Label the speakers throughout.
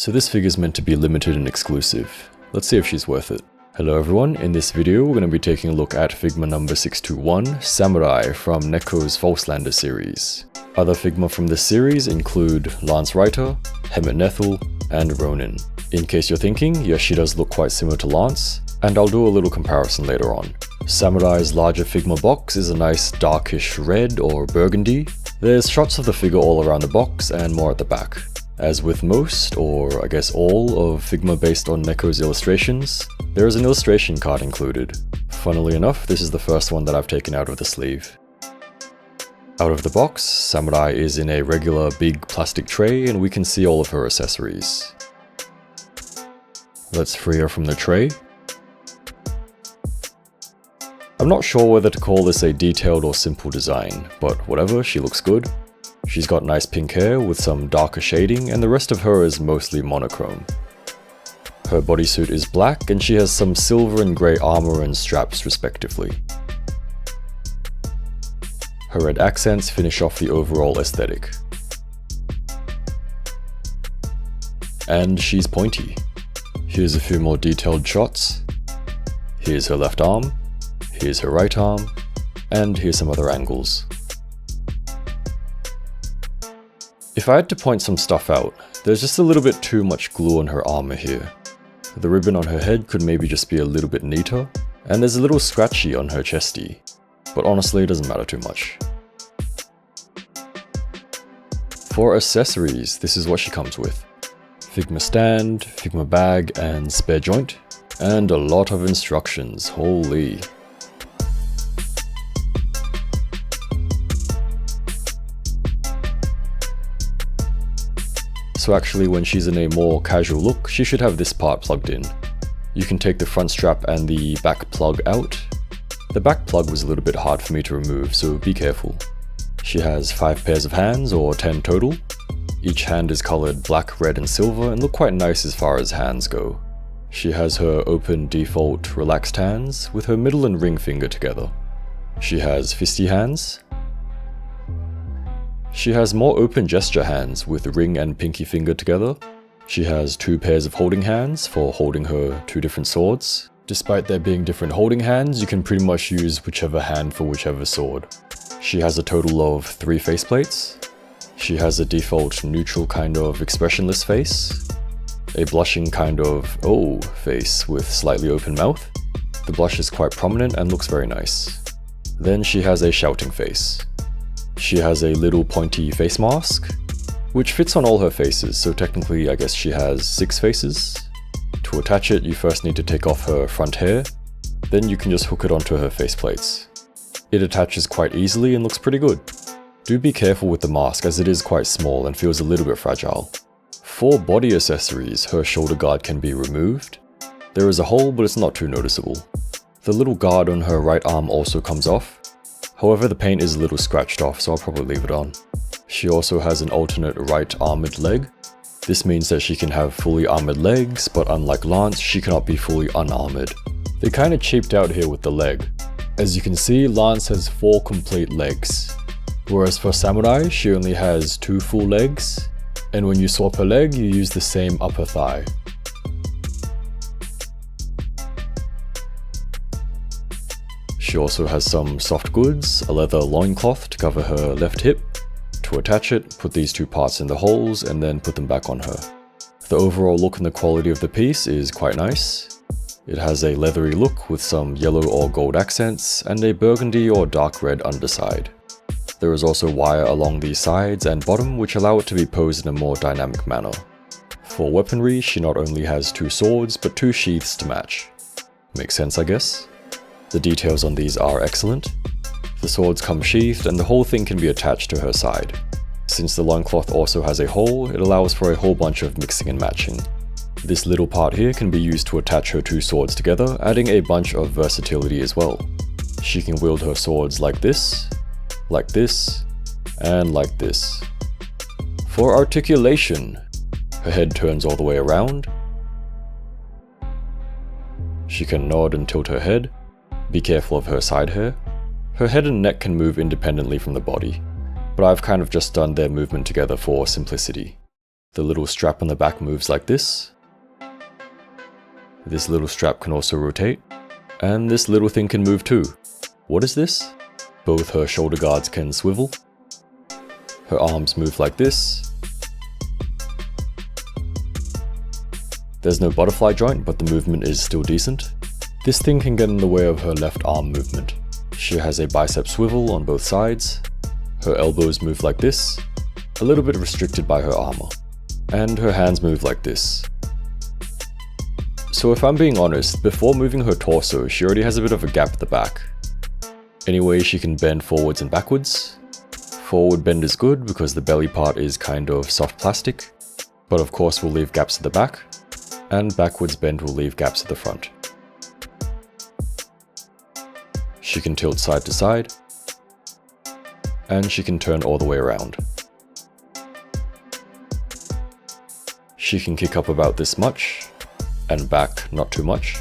Speaker 1: So this figure's meant to be limited and exclusive. Let's see if she's worth it. Hello everyone, in this video we're going to be taking a look at Figma number 621, Samurai from Neco's FALSLANDER series. Other Figma from this series include Lanze Reiter, Nethel, and Ronin. In case you're thinking, yes, she does look quite similar to Lanze, and I'll do a little comparison later on. Samurai's larger Figma box is a nice darkish red or burgundy. There's shots of the figure all around the box and more at the back. As with most, or I guess all, of Figma based on Neco's illustrations, there is an illustration card included. Funnily enough, this is the first one that I've taken out of the sleeve. Out of the box, Samurai is in a regular big plastic tray and we can see all of her accessories. Let's free her from the tray. I'm not sure whether to call this a detailed or simple design, but whatever, she looks good. She's got nice pink hair with some darker shading, and the rest of her is mostly monochrome. Her bodysuit is black and she has some silver and grey armor and straps respectively. Her red accents finish off the overall aesthetic. And she's pointy. Here's a few more detailed shots. Here's her left arm. Here's her right arm, and here's some other angles. If I had to point some stuff out, there's just a little bit too much glue on her armor here. The ribbon on her head could maybe just be a little bit neater, and there's a little scratchy on her chesty, but honestly it doesn't matter too much. For accessories, this is what she comes with. Figma stand, Figma bag, and spare joint, and a lot of instructions, holy. So actually when she's in a more casual look, she should have this part plugged in. You can take the front strap and the back plug out. The back plug was a little bit hard for me to remove, so be careful. She has 5 pairs of hands, or 10 total. Each hand is colored black, red, and silver and look quite nice as far as hands go. She has her open default relaxed hands with her middle and ring finger together. She has fisty hands. She has more open gesture hands with ring and pinky finger together. She has 2 pairs of holding hands for holding her 2 different swords. Despite there being different holding hands, you can pretty much use whichever hand for whichever sword. She has a total of 3 faceplates. She has a default neutral kind of expressionless face. A blushing kind of oh face with slightly open mouth. The blush is quite prominent and looks very nice. Then she has a shouting face. She has a little pointy face mask, which fits on all her faces, so technically I guess she has 6 faces. To attach it, you first need to take off her front hair, then you can just hook it onto her faceplates. It attaches quite easily and looks pretty good. Do be careful with the mask as it is quite small and feels a little bit fragile. For body accessories, her shoulder guard can be removed. There is a hole, but it's not too noticeable. The little guard on her right arm also comes off. However, the paint is a little scratched off, so I'll probably leave it on. She also has an alternate right armored leg. This means that she can have fully armored legs, but unlike Lanze, she cannot be fully unarmored. They kinda cheaped out here with the leg. As you can see, Lanze has 4 complete legs, whereas for Samurai, she only has 2 full legs, and when you swap her leg, you use the same upper thigh. She also has some soft goods, a leather loincloth to cover her left hip. To attach it, put these 2 parts in the holes and then put them back on her. The overall look and the quality of the piece is quite nice. It has a leathery look with some yellow or gold accents and a burgundy or dark red underside. There is also wire along the sides and bottom which allow it to be posed in a more dynamic manner. For weaponry, she not only has 2 swords but 2 sheaths to match. Makes sense, I guess. The details on these are excellent. The swords come sheathed and the whole thing can be attached to her side. Since the loincloth also has a hole, it allows for a whole bunch of mixing and matching. This little part here can be used to attach her 2 swords together, adding a bunch of versatility as well. She can wield her swords like this, and like this. For articulation, her head turns all the way around. She can nod and tilt her head. Be careful of her side hair. Her head and neck can move independently from the body, but I've kind of just done their movement together for simplicity. The little strap on the back moves like this. This little strap can also rotate. And this little thing can move too. What is this? Both her shoulder guards can swivel. Her arms move like this. There's no butterfly joint, but the movement is still decent. This thing can get in the way of her left arm movement. She has a bicep swivel on both sides. Her elbows move like this, a little bit restricted by her armor. And her hands move like this. So if I'm being honest, before moving her torso, she already has a bit of a gap at the back. Anyway, she can bend forwards and backwards. Forward bend is good because the belly part is kind of soft plastic, but of course we'll leave gaps at the back, and backwards bend will leave gaps at the front. She can tilt side to side, and she can turn all the way around. She can kick up about this much, and back not too much.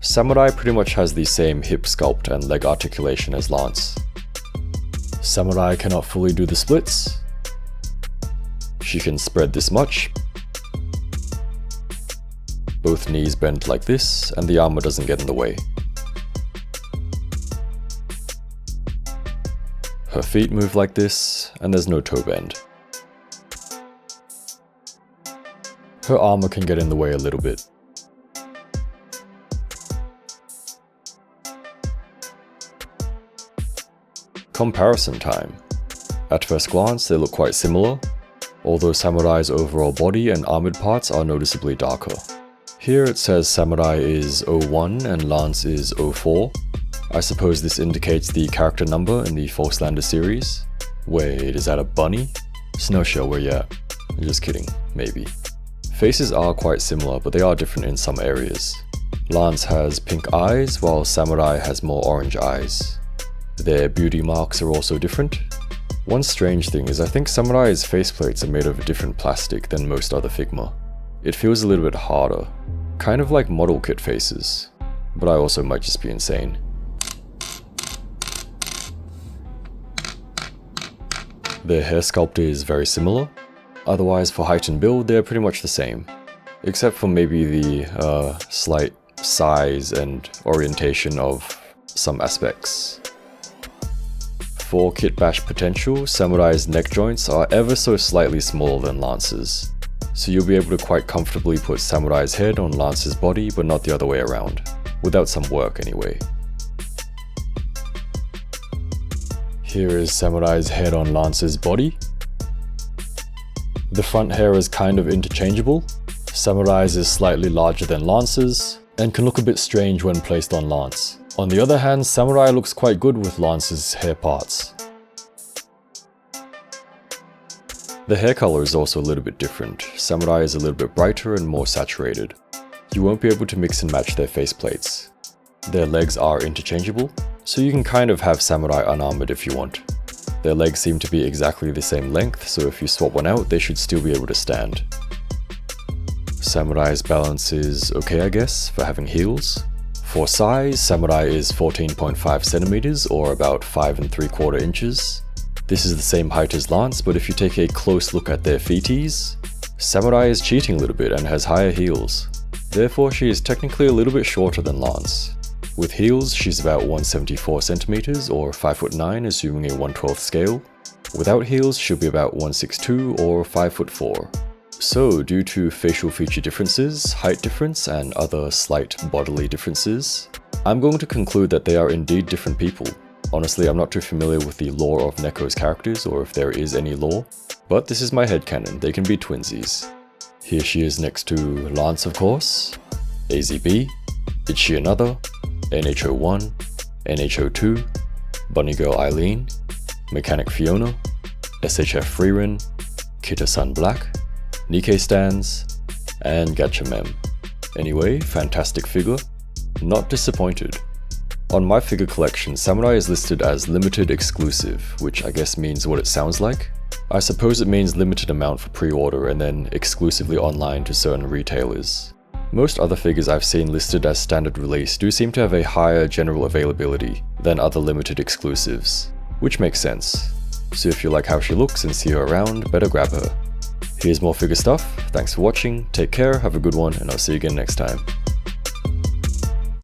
Speaker 1: Samurai pretty much has the same hip sculpt and leg articulation as Lanze. Samurai cannot fully do the splits. She can spread this much. Both knees bend like this, and the armor doesn't get in the way. Her feet move like this, and there's no toe bend. Her armor can get in the way a little bit. Comparison time. At first glance, they look quite similar, although Samurai's overall body and armored parts are noticeably darker. Here it says Samurai is 01 and Lanze is 04. I suppose this indicates the character number in the FALSLANDER series. Wait, is that a bunny? Snail Shell, where you at? Just kidding, maybe. Faces are quite similar, but they are different in some areas. Lanze has pink eyes, while Samurai has more orange eyes. Their beauty marks are also different. One strange thing is I think Samurai's faceplates are made of a different plastic than most other Figma. It feels a little bit harder, kind of like model kit faces, but I also might just be insane. Their hair sculpt is very similar. Otherwise, for height and build, they're pretty much the same, except for maybe the slight size and orientation of some aspects. For kit bash potential, Samurai's neck joints are ever so slightly smaller than Lanze's, so you'll be able to quite comfortably put Samurai's head on Lanze's body, but not the other way around, without some work anyway. Here is Samurai's head on Lanze's body. The front hair is kind of interchangeable. Samurai's is slightly larger than Lanze's, and can look a bit strange when placed on Lanze. On the other hand, Samurai looks quite good with Lanze's hair parts. The hair color is also a little bit different. Samurai is a little bit brighter and more saturated. You won't be able to mix and match their faceplates. Their legs are interchangeable, so you can kind of have Samurai unarmored if you want. Their legs seem to be exactly the same length, so if you swap one out, they should still be able to stand. Samurai's balance is okay, I guess, for having heels. For size, Samurai is 14.5 centimeters or about 5 3/4 inches. This is the same height as Lanze, but if you take a close look at their feeties, Samurai is cheating a little bit and has higher heels. Therefore, she is technically a little bit shorter than Lanze. With heels, she's about 174 centimeters or 5'9", assuming a 1/12 scale. Without heels, she'll be about 162 or 5'4". So, due to facial feature differences, height difference, and other slight bodily differences, I'm going to conclude that they are indeed different people. Honestly, I'm not too familiar with the lore of Neco's characters, or if there is any lore, but this is my headcanon, they can be twinsies. Here she is next to Lanze, of course, AZB, Is She Another, NH01, NH02, Bunny Girl Eileen, Mechanic Fiona, SHF Freerin, Kita-san Black, Nikkei Stands, and Gacha Mem. Anyway, fantastic figure. Not disappointed. On my figure collection, Samurai is listed as limited exclusive, which I guess means what it sounds like. I suppose it means limited amount for pre-order and then exclusively online to certain retailers. Most other figures I've seen listed as standard release do seem to have a higher general availability than other limited exclusives, which makes sense. so if you like how she looks and see her around, better grab her. Here's more figure stuff, thanks for watching, take care, have a good one, and I'll see you again next time.